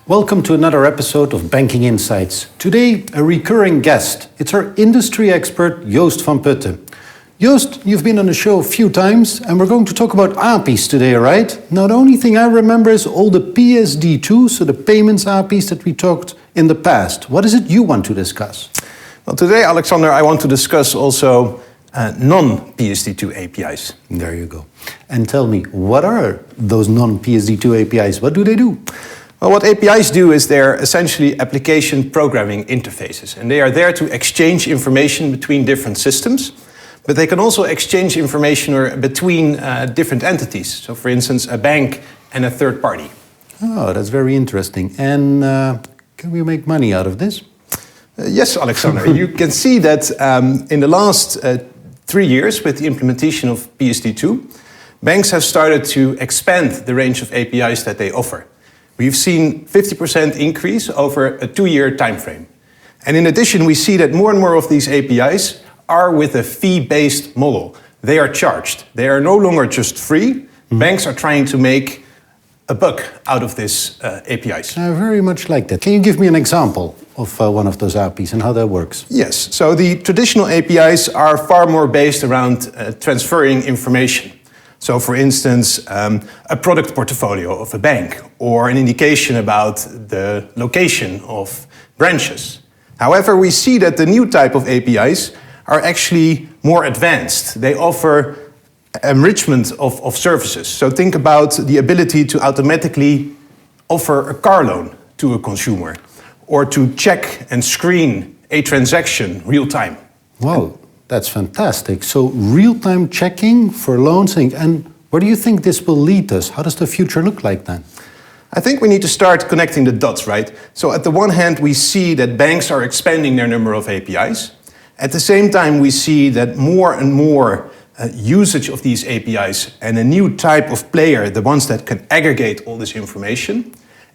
Welcome to another episode of Banking Insights. Today, a recurring guest. It's our industry expert, Joost van Putten. Joost, you've been on the show a few times, and we're going to talk about APIs today, right? Now, the only thing I remember is all the PSD2, so the payments APIs that we talked in the past. What is it you want to discuss? Well, today, Alexander, I want to discuss also non-PSD2 APIs. There you go. And tell me, what are those non-PSD2 APIs? What do they do? Well, what APIs do is they're essentially application programming interfaces, and they are there to exchange information between different systems, but they can also exchange information between different entities. So, for instance, a bank and a third party. Oh, that's very interesting. And can we make money out of this? Yes, Alexander. You can see that in the last 3 years with the implementation of PSD2, banks have started to expand the range of APIs that they offer. We've seen 50% increase over a 2-year time frame. And in addition, we see that more and more of these APIs are with a fee-based model. They are charged. They are no longer just free. Mm-hmm. Banks are trying to make a buck out of these APIs. I very much like that. Can you give me an example of one of those APIs and how that works? Yes. So the traditional APIs are far more based around transferring information. So, for instance, a product portfolio of a bank or an indication about the location of branches. However, we see that the new type of APIs are actually more advanced. They offer enrichment of services. So think about the ability to automatically offer a car loan to a consumer or to check and screen a transaction real time. Wow. That's fantastic. So real-time checking for loans, and where do you think this will lead us? How does the future look like then? I think we need to start connecting the dots, right? So at the one hand, we see that banks are expanding their number of APIs. At the same time, we see that more and more usage of these APIs and a new type of player, the ones that can aggregate all this information.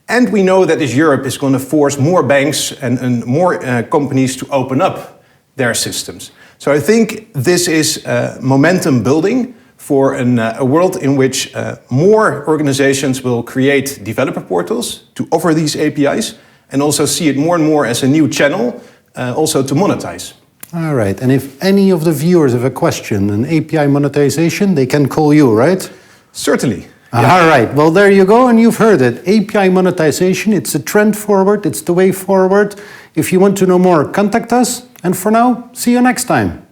And we know that Europe is going to force more banks and more companies to open up their systems. So I think this is momentum building for a world in which more organizations will create developer portals to offer these APIs and also see it more and more as a new channel also to monetize. All right. And if any of the viewers have a question on API monetization, they can call you, right? Certainly. Yeah. All right. Well, there you go. And you've heard it. API monetization, it's a trend forward. It's the way forward. If you want to know more, contact us. And for now, see you next time.